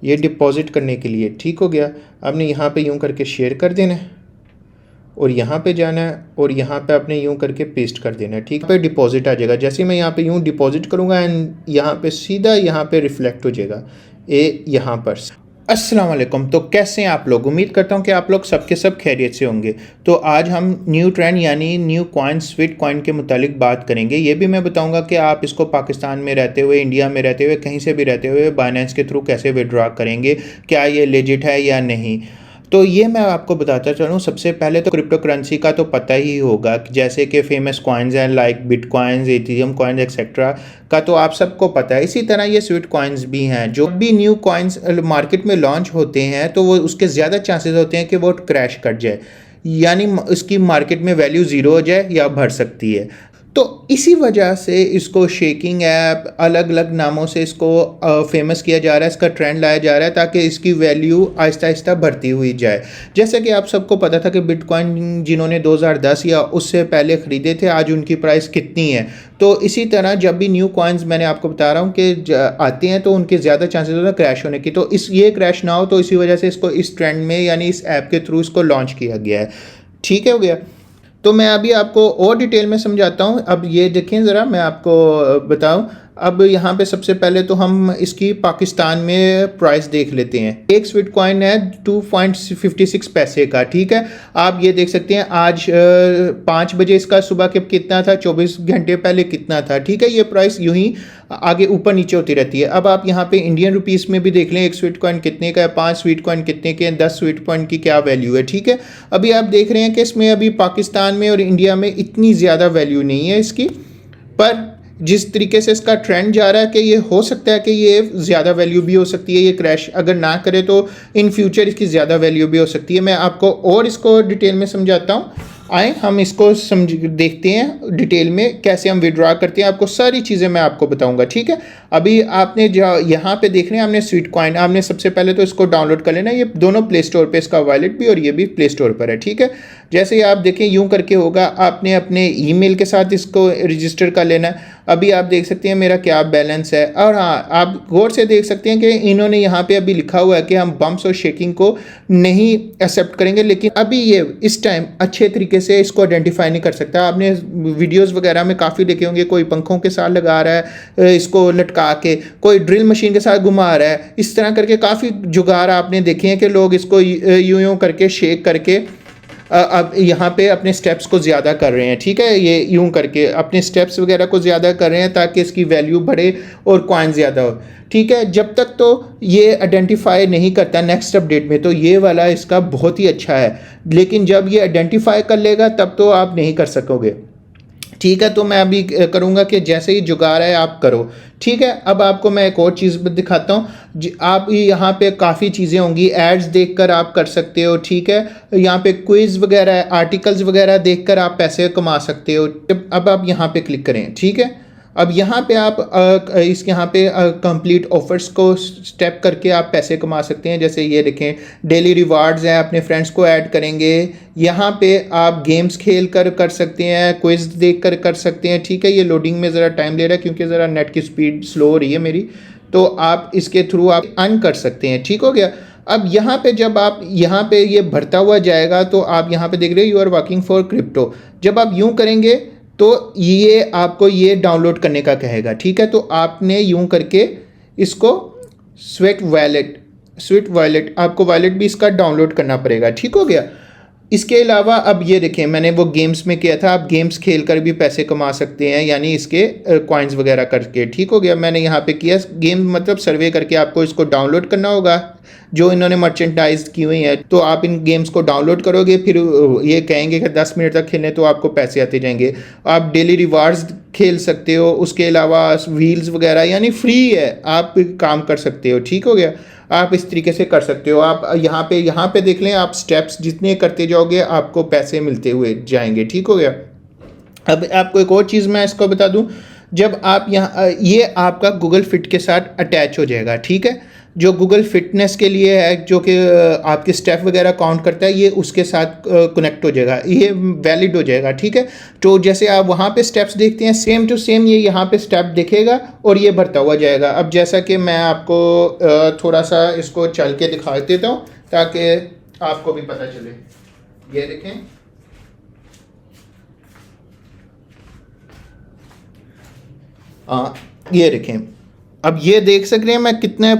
ये डिपॉजिट करने के लिए। ठीक हो गया। आपने यहाँ पे यूँ करके शेयर कर देना है और यहाँ पे जाना है और यहाँ पे आपने यूँ करके पेस्ट कर देना है। ठीक पे डिपॉजिट आ जाएगा। जैसे मैं यहाँ पे यूँ डिपॉजिट करूँगा एंड यहाँ पे सीधा यहाँ पे रिफ्लेक्ट हो जाएगा ये यहाँ पर। अस्सलाम वालेकुम। तो कैसे हैं आप लोग? उम्मीद करता हूँ कि आप लोग सबके सब खैरियत से होंगे। तो आज हम न्यू ट्रेंड यानी न्यू कॉइन स्वीट कॉइन के मुतालिक बात करेंगे। ये भी मैं बताऊँगा कि आप इसको पाकिस्तान में रहते हुए, इंडिया में रहते हुए, कहीं से भी रहते हुए बाइनेंस के थ्रू कैसे विड्रॉ करेंगे, क्या ये लेजिट है या नहीं। तो ये मैं आपको बताता चलूँ। सबसे पहले तो क्रिप्टो करेंसी का तो पता ही होगा, जैसे कि फेमस कॉइन्स हैं like bitcoins, Ethereum coins etcetera का तो आप सबको पता है। इसी तरह ये स्वीट कॉइन्स भी हैं। जो भी न्यू कॉइन्स मार्केट में लॉन्च होते हैं तो वो उसके ज़्यादा चांसेस होते हैं कि वो क्रैश कर जाए, यानी उसकी मार्केट में वैल्यू ज़ीरो हो जाए या बढ़ सकती है। तो इसी वजह से इसको शेकिंग ऐप, अलग अलग नामों से इसको फेमस किया जा रहा है, इसका ट्रेंड लाया जा रहा है ताकि इसकी वैल्यू आहिस्ता आहिस्ता बढ़ती हुई जाए। जैसे कि आप सबको पता था कि बिटकॉइन जिन्होंने 2010 या उससे पहले ख़रीदे थे, आज उनकी प्राइस कितनी है। तो इसी तरह जब भी न्यू कॉइन्स मैंने आपको बता रहा हूँ कि आते हैं तो उनके ज़्यादा चांसेस होते हैं क्रैश होने की। तो ये क्रैश ना हो, तो इसी वजह से इसको इस ट्रेंड में यानी इस ऐप के थ्रू इसको लॉन्च किया गया है। ठीक है, हो गया। तो मैं अभी आपको और डिटेल में समझाता हूँ। अब ये देखें ज़रा, मैं आपको बताऊँ। अब यहाँ पे सबसे पहले तो हम इसकी पाकिस्तान में प्राइस देख लेते हैं। एक स्वीट कॉइन है 2.56 पैसे का। ठीक है, आप ये देख सकते हैं आज 5 बजे इसका सुबह के कितना था, 24 घंटे पहले कितना था। ठीक है, ये प्राइस यूं ही आगे ऊपर नीचे होती रहती है। अब आप यहाँ पे इंडियन रुपीस में भी देख लें, एक स्वीट कॉइन कितने का है, 5 स्वीट कॉइन कितने के हैं, 10 स्वीट कॉइन की क्या वैल्यू है। ठीक है, अभी आप देख रहे हैं कि इसमें अभी पाकिस्तान में और इंडिया में इतनी ज़्यादा वैल्यू नहीं है इसकी, पर जिस तरीके से इसका ट्रेंड जा रहा है कि ये हो सकता है कि ये ज़्यादा वैल्यू भी हो सकती है। ये क्रैश अगर ना करे तो इन फ्यूचर इसकी ज़्यादा वैल्यू भी हो सकती है। मैं आपको और इसको डिटेल में समझाता हूँ। आए हम इसको देखते हैं डिटेल में कैसे हम विड्रॉ करते हैं। आपको सारी चीज़ें मैं आपको बताऊंगा। ठीक है, अभी आपने जो यहाँ पे देख रहे हैं, हमने स्वीट कॉइन, आपने सबसे पहले तो इसको डाउनलोड कर लेना। ये दोनों प्ले स्टोर पे, इसका वॉलेट भी और ये भी प्ले स्टोर पर है। ठीक है, जैसे ही आप देखें यूं करके होगा, आपने अपने ईमेल के साथ इसको रजिस्टर कर लेना है। अभी आप देख सकते हैं मेरा क्या बैलेंस है। और हाँ, आप गौर से देख सकते हैं कि इन्होंने यहाँ पे अभी लिखा हुआ है कि हम बम्प्स और शेकिंग को नहीं एक्सेप्ट करेंगे, लेकिन अभी ये इस टाइम अच्छे तरीके से इसको आइडेंटिफाई नहीं कर सकता। आपने वीडियोस वगैरह में काफ़ी देखे होंगे, कोई पंखों के साथ लगा रहा है इसको लटका के, कोई ड्रिल मशीन के साथ घुमा रहा है, इस तरह करके काफ़ी जुगाड़ आपने देखे हैं कि लोग इसको यूं यूं करके शेक करके अब यहाँ पे अपने स्टेप्स को ज़्यादा कर रहे हैं। ठीक है, ये यूं करके अपने स्टेप्स वगैरह को ज़्यादा कर रहे हैं ताकि इसकी वैल्यू बढ़े और कॉइन ज़्यादा हो। ठीक है, जब तक तो ये आइडेंटिफाई नहीं करता नेक्स्ट अपडेट में, तो ये वाला इसका बहुत ही अच्छा है, लेकिन जब ये आइडेंटिफाई कर लेगा तब तो आप नहीं कर सकोगे। ठीक है, तो मैं अभी करूँगा कि जैसे ही जुगाड़ है आप करो। ठीक है, अब आपको मैं एक और चीज़ दिखाता हूँ। आप यहाँ पे काफ़ी चीज़ें होंगी, एड्स देखकर आप कर सकते हो। ठीक है, यहाँ पे क्विज़ वगैरह, आर्टिकल्स वगैरह देखकर आप पैसे कमा सकते हो। अब आप यहाँ पे क्लिक करें। ठीक है, अब यहाँ पे आप यहाँ पे कंप्लीट ऑफर्स को स्टेप करके आप पैसे कमा सकते हैं। जैसे ये देखें, डेली रिवार्ड्स हैं, अपने फ्रेंड्स को ऐड करेंगे। यहाँ पे आप गेम्स खेल कर सकते हैं, क्विज देख कर सकते हैं। ठीक है, ये लोडिंग में ज़रा टाइम ले रहा है क्योंकि ज़रा नेट की स्पीड स्लो हो रही है मेरी, तो आप इसके थ्रू आप अर्न कर सकते हैं। ठीक हो गया। अब यहाँ पे जब आप यहाँ पे ये भरता हुआ जाएगा तो आप यहाँ पे देख रहे हो you are working for crypto. जब आप यूँ करेंगे तो ये आपको ये डाउनलोड करने का कहेगा। ठीक है, तो आपने यूं करके इसको स्वीट वॉलेट आपको वॉलेट भी इसका डाउनलोड करना पड़ेगा। ठीक हो गया। इसके अलावा अब ये देखें, मैंने वो गेम्स में किया था, आप गेम्स खेल कर भी पैसे कमा सकते हैं, यानी इसके कॉइन्स वगैरह करके। ठीक हो गया, मैंने यहाँ पे किया गेम, मतलब सर्वे करके आपको इसको डाउनलोड करना होगा जो इन्होंने मर्चेंडाइज की हुई है। तो आप इन गेम्स को डाउनलोड करोगे, फिर ये कहेंगे कि 10 मिनट तक खेलें तो आपको पैसे आते जाएंगे। आप डेली रिवार्ड्स खेल सकते हो, उसके अलावा व्हील्स वगैरह, यानी फ्री है, आप काम कर सकते हो। ठीक हो गया, आप इस तरीके से कर सकते हो। आप यहाँ पे देख लें, आप स्टेप्स जितने करते जाओगे आपको पैसे मिलते हुए जाएंगे। ठीक हो गया। अब आपको एक और चीज़ मैं इसको बता दूं, जब आप यहाँ ये आपका गूगल फिट के साथ अटैच हो जाएगा। ठीक है, जो गूगल फिटनेस के लिए है, जो कि आपके स्टेप वगैरह काउंट करता है, ये उसके साथ कनेक्ट हो जाएगा, ये वैलिड हो जाएगा। ठीक है, तो जैसे आप वहाँ पे स्टेप्स देखते हैं, सेम टू सेम ये यहाँ पे स्टेप दिखेगा और ये भरता हुआ जाएगा। अब जैसा कि मैं आपको थोड़ा सा इसको चल के दिखा देता हूँ ताकि आपको भी पता चले। ये देखें, ये देखें, अब ये देख सक रहे हैं मैं कितने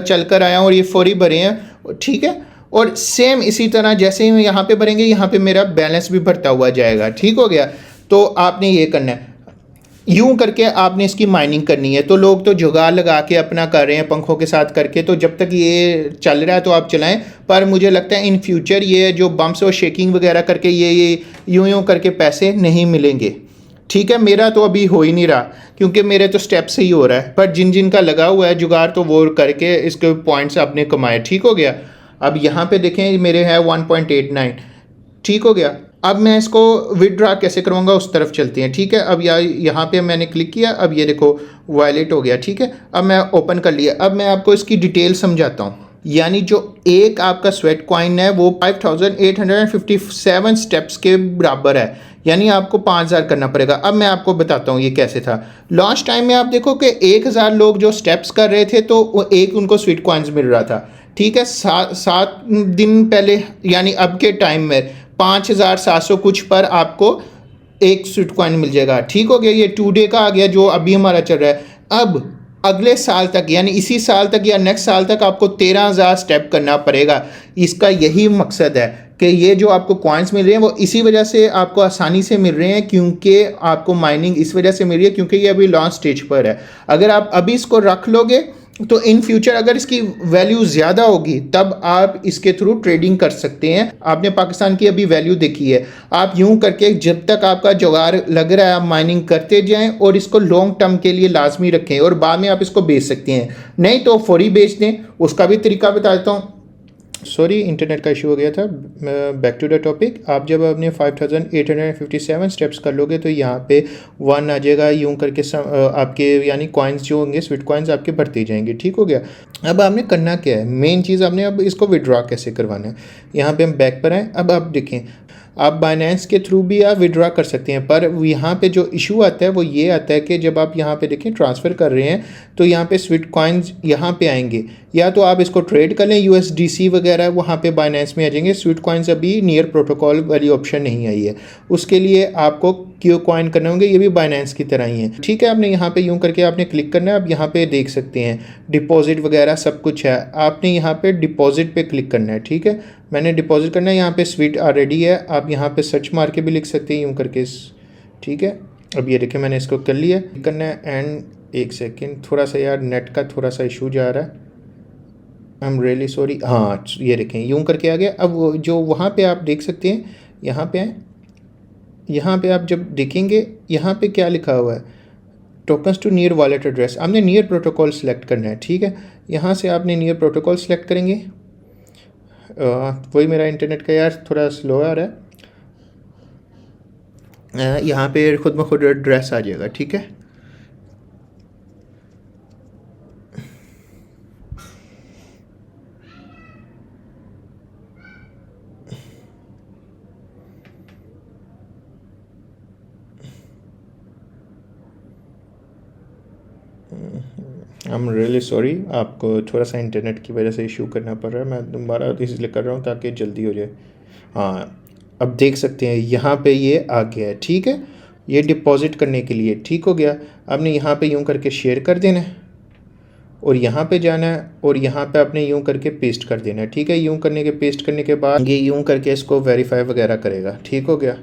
चल कर आया हूँ और ये फौरी भरे हैं। ठीक है, और सेम इसी तरह जैसे ही यहाँ पे भरेंगे, यहाँ पे मेरा बैलेंस भी भरता हुआ जाएगा। ठीक हो गया, तो आपने ये करना है, यूं करके आपने इसकी माइनिंग करनी है। तो लोग तो जुगाड़ लगा के अपना कर रहे हैं पंखों के साथ करके, तो जब तक ये चल रहा है तो आप चलाएं, पर मुझे लगता है इन फ्यूचर ये जो बम्प्स और शेकिंग वगैरह करके ये यूं करके पैसे नहीं मिलेंगे। ठीक है, मेरा तो अभी हो ही नहीं रहा क्योंकि मेरे तो स्टेप से ही हो रहा है, पर जिन जिन का लगा हुआ है जुगाड़ तो वो करके इसके पॉइंट्स आपने कमाए। ठीक हो गया, अब यहाँ पे देखें मेरे है 1.89। ठीक हो गया, अब मैं इसको विदड्रॉ कैसे करूँगा उस तरफ चलते हैं। ठीक है, अब यहाँ पे मैंने क्लिक किया, अब ये देखो वॉलेट हो गया। ठीक है, अब मैं ओपन कर लिया। अब मैं आपको इसकी डिटेल समझाता हूँ। यानी जो एक आपका स्वेट कॉइन है वो 5857 स्टेप्स के बराबर है, यानी आपको 5000 करना पड़ेगा। अब मैं आपको बताता हूँ ये कैसे था। लास्ट टाइम में आप देखो कि 1000 लोग जो स्टेप्स कर रहे थे तो उनको स्वीट कॉइन्स मिल रहा था। ठीक है, 7 दिन पहले यानी अब के टाइम में 5700 कुछ पर आपको एक स्वीट कॉइन मिल जाएगा। ठीक हो गया, ये 2 डे का आ गया जो अभी हमारा चल रहा है। अब अगले साल तक यानी इसी साल तक या नेक्स्ट साल तक आपको 13000 स्टेप करना पड़ेगा। इसका यही मकसद है कि ये जो आपको कॉइन्स मिल रहे हैं वो इसी वजह से आपको आसानी से मिल रहे हैं, क्योंकि आपको माइनिंग इस वजह से मिल रही है क्योंकि ये अभी लॉन्च स्टेज पर है। अगर आप अभी इसको रख लोगे तो इन फ्यूचर अगर इसकी वैल्यू ज़्यादा होगी तब आप इसके थ्रू ट्रेडिंग कर सकते हैं। आपने पाकिस्तान की अभी वैल्यू देखी है, आप यूं करके जब तक आपका जुगाड़ लग रहा है आप माइनिंग करते जाएं और इसको लॉन्ग टर्म के लिए लाजमी रखें और बाद में आप इसको बेच सकते हैं, नहीं तो फौरी बेच दें। उसका भी तरीका बता देता हूँ। सॉरी, इंटरनेट का इशू हो गया था। Back to the topic. आप जब अपने 5857 स्टेप्स कर लोगे तो यहाँ पे 1 आ जाएगा, यूं करके आपके यानी कॉइन्स जो होंगे स्वीट कॉइन्स आपके बढ़ते जाएंगे। ठीक हो गया, अब आपने करना क्या है, मेन चीज़ आपने अब इसको विड्रॉ कैसे करवाना है। यहाँ पे हम बैक पर आएँ। अब आप देखें, आप बाइनेंस के थ्रू भी आप विड्रॉ कर सकते हैं, पर यहाँ पे जो इशू आता है वो ये आता है कि जब आप यहाँ पे देखें ट्रांसफ़र कर रहे हैं तो यहाँ पे स्वीट कॉइन्स यहाँ पे आएंगे, या तो आप इसको ट्रेड कर लें USDC वगैरह, वहाँ पे बाइनेंस में आ जाएंगे। स्वीट कॉइन्स अभी नियर प्रोटोकॉल वाली ऑप्शन नहीं आई है, उसके लिए आपको क्यू कॉइन करने होंगे, ये भी बाइनेंस की तरह ही है। ठीक है, आपने यहाँ पे यूँ करके आपने क्लिक करना है। अब यहाँ पे देख सकते हैं डिपॉजिट वगैरह सब कुछ है, आपने यहाँ पे डिपॉजिट पे क्लिक करना है। ठीक है, मैंने डिपॉजिट करना है, यहाँ पे स्वीट ऑलरेडी है, आप यहाँ पे सर्च मार के भी लिख सकते हैं यूँ करके। ठीक है, अब ये देखिए मैंने इसको कर लिया, करना है। एंड एक सेकेंड, थोड़ा सा यार नेट का थोड़ा सा इशू जा रहा है, आई एम रियली सॉरी। हाँ, ये देखें यूँ करके आ गया। अब जो वहाँ पे आप देख सकते हैं, यहाँ पे आए, यहाँ पे आप जब देखेंगे यहाँ पे क्या लिखा हुआ है, tokens to near wallet address. आपने नियर प्रोटोकॉल सेलेक्ट करना है। ठीक है, यहाँ से आपने नियर प्रोटोकॉल सेलेक्ट करेंगे। वही मेरा इंटरनेट का यार थोड़ा स्लो आ रहा है। यहाँ पे खुद ब खुद एड्रेस आ जाएगा। ठीक है, आई एम रियली सॉरी, आपको थोड़ा सा इंटरनेट की वजह से इशू करना पड़ रहा है। मैं दोबारा इसलिए कर रहा हूँ ताकि जल्दी हो जाए। हाँ, अब देख सकते हैं यहाँ पे ये आ गया है। ठीक है, ये डिपॉजिट करने के लिए। ठीक हो गया, आपने यहाँ पे यूँ करके शेयर कर देना है और यहाँ पे जाना है और यहाँ पे आपने यूँ करके पेस्ट कर देना है। ठीक है, यूँ करने के पेस्ट करने के बाद ये यूँ करके इसको वेरीफाई वगैरह करेगा। ठीक हो गया,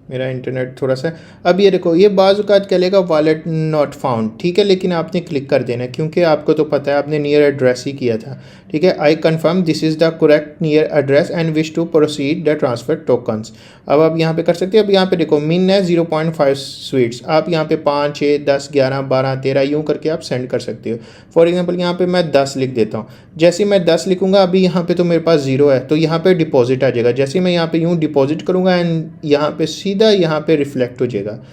मेरा इंटरनेट थोड़ा सा। अब ये देखो, ये बाज़ औक़ात चलेगा वॉलेट नॉट फाउंड। ठीक है, लेकिन आपने क्लिक कर देना क्योंकि आपको तो पता है आपने नियर एड्रेस ही किया था। ठीक है, I confirm this is the correct near address and wish to proceed the transfer tokens. अब आप यहाँ पे कर सकते हैं। अब यहाँ पे देखो मिन है 0.5 स्वीट्स, आप यहाँ पे 5, 6, 10, 11, 12, 13 यूँ करके आप सेंड कर सकते हो। फॉर एग्जाम्पल यहाँ पे मैं 10 लिख देता हूँ। जैसे मैं 10 लिखूँगा, अभी यहाँ पे तो मेरे पास 0 है तो यहाँ पे डिपॉजिट आ जाएगा। जैसे मैं यहाँ पे यूँ डिपॉजिट करूँगा एंड यहाँ पे सीधा सीधा यहाँ पे रिफ्लेक्ट हो जाएगा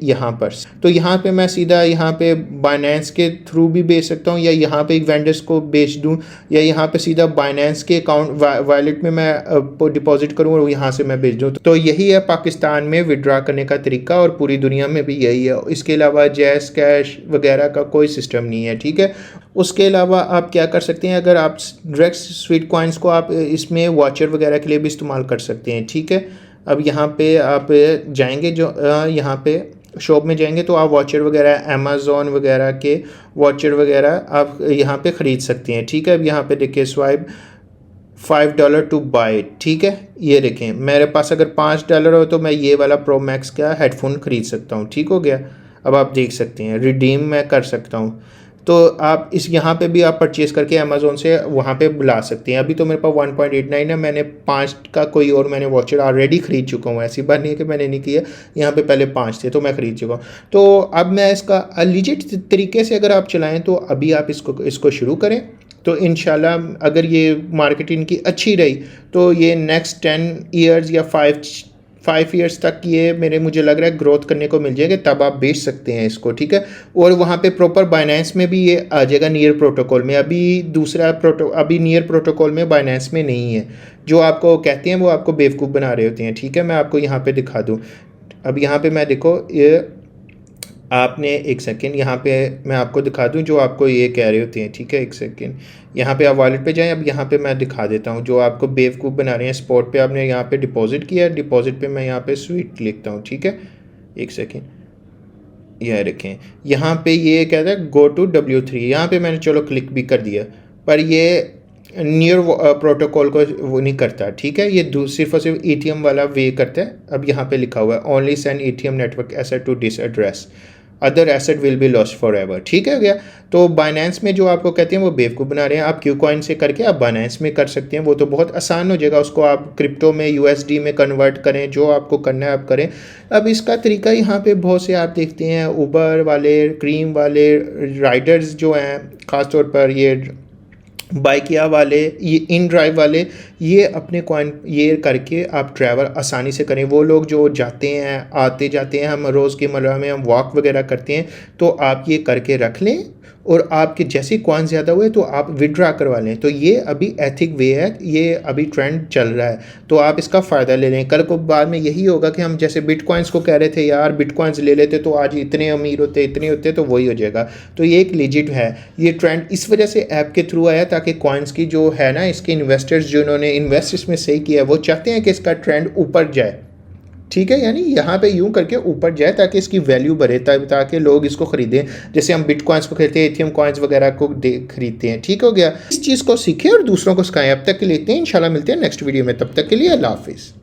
यहाँ पर। तो यहाँ पे मैं सीधा यहाँ पे बाइनेंस के थ्रू भी बेच सकता हूँ, या यहाँ पे एक वेंडर्स को बेच दूँ, या यहाँ पे सीधा बाइनेंस के अकाउंट वॉलेट में मैं डिपॉजिट करूँ और यहाँ से मैं बेच दूँ। तो यही है पाकिस्तान में विड्रा करने का तरीका, और पूरी दुनिया में भी यही है। इसके अलावा जैस कैश वगैरह का कोई सिस्टम नहीं है, ठीक है। उसके अलावा आप क्या कर सकते हैं, अगर आप डायरेक्ट स्वीट कॉइन्स को आप इसमें वॉचर वगैरह के लिए भी इस्तेमाल कर सकते हैं, ठीक है। अब यहाँ पे आप जाएंगे, जो यहाँ पे शॉप में जाएंगे तो आप वॉचर वगैरह अमेज़ॉन वगैरह के वॉचर वगैरह आप यहाँ पे ख़रीद सकते हैं, ठीक है। अब यहाँ पे देखिए स्वाइप $5 टू बाय, ठीक है। ये देखें मेरे पास अगर $5 हो तो मैं ये वाला प्रो मैक्स का हेडफोन ख़रीद सकता हूँ, ठीक हो गया। अब आप देख सकते हैं रिडीम मैं कर सकता हूँ। तो आप इस यहाँ पे भी आप परचेज़ करके अमेज़ोन से वहाँ पे बुला सकते हैं। अभी तो मेरे पास 1.89 है, मैंने 5 का कोई और मैंने वॉचर ऑलरेडी ख़रीद चुका हूँ। ऐसी बात नहीं है कि मैंने नहीं किया, यहाँ पे पहले 5 थे तो मैं ख़रीद चुका हूँ। तो अब मैं इसका लीजिट तरीके से अगर आप चलाएँ तो अभी आप इसको शुरू करें, तो इंशाल्लाह अगर ये मार्केटिंग की अच्छी रही तो ये नेक्स्ट 10 ईयर्स या 5 ईयर्स तक ये मुझे लग रहा है ग्रोथ करने को मिल जाएगा, तब आप बेच सकते हैं इसको, ठीक है। और वहाँ पे प्रॉपर बाइनेंस में भी ये आ जाएगा नियर प्रोटोकॉल में। अभी नियर प्रोटोकॉल में बाइनेंस में नहीं है। जो आपको कहते हैं वो आपको बेवकूफ़ बना रहे होते हैं, ठीक है। मैं आपको यहाँ पे दिखा दूँ। अब यहाँ पे मैं देखो ये आपने एक सेकेंड यहाँ पे मैं आपको दिखा दूँ जो आपको ये कह रहे होते हैं, ठीक है। एक सेकेंड यहाँ पे आप वॉलेट पे जाएं। अब यहाँ पे मैं दिखा देता हूँ जो आपको बेवकूफ़ बना रहे हैं। स्पॉट पे आपने यहाँ पे डिपॉजिट किया, डिपॉजिट पे मैं यहाँ पे स्वीट लिखता हूँ, ठीक है। एक सेकेंड यह रखें, यहाँ पे ये कहता है गो टू W3, यहाँ पे मैंने चलो क्लिक भी कर दिया, पर ये नियर प्रोटोकॉल को वो नहीं करता, ठीक है। ये सिर्फ और सिर्फ ATM वाला वे करता है। अब यहाँ पे लिखा हुआ है only send ATM network asset to this address, other asset will be lost for ever, ठीक है गया। तो बाइनेंस में जो आपको कहते हैं वो बेवकूफ़ बना रहे हैं, आप क्यू कॉइन से करके आप बाइनेंस में कर सकते हैं। वो तो बहुत आसान हो जाएगा, उसको आप क्रिप्टो में USD में कन्वर्ट करें, जो आपको करना है आप करें। अब इसका तरीका यहाँ पे बहुत से आप देखते हैं, उबर वाले, क्रीम वाले, राइडर्स जो हैं ख़ासतौर पर ये बाइकिया वाले, ये इन ड्राइव वाले, ये अपने कॉइन ये करके आप ट्रैवल आसानी से करें। वो लोग जो जाते हैं आते जाते हैं, हम रोज़ की मर्रा में हम वॉक वगैरह करते हैं, तो आप ये करके रख लें और आपके जैसे कॉइन ज़्यादा हुए तो आप विड्रा करवा लें। तो ये अभी एथिक वे है, ये अभी ट्रेंड चल रहा है, तो आप इसका फ़ायदा ले लें। कल को बाद में यही होगा कि हम जैसे बिटकॉइंस को कह रहे थे यार बिटकॉइंस ले लेते तो आज इतने अमीर होते इतने होते, तो वही हो जाएगा। तो ये एक लिजिट है, ये ट्रेंड इस वजह से ऐप के थ्रू आया ताकि कॉइन्स की जो है ना, इसके इन्वेस्टर्स जिन्होंने इन्वेस्ट इसमें सही किया वो चाहते हैं कि इसका ट्रेंड ऊपर जाए, ठीक है। यानी यहाँ पे यूँ करके ऊपर जाए ताकि इसकी वैल्यू बढ़े, ताकि लोग इसको खरीदें। जैसे हम बिटकॉइंस को खरीदते हैं, ATM कॉइन्स वगैरह को खरीदते हैं, ठीक हो गया। इस चीज़ को सीखें और दूसरों को सिखाएं। अब तक के लिए इतने, इंशाल्लाह मिलते हैं नेक्स्ट वीडियो में, तब तक के लिए अल्लाह हाफिज़।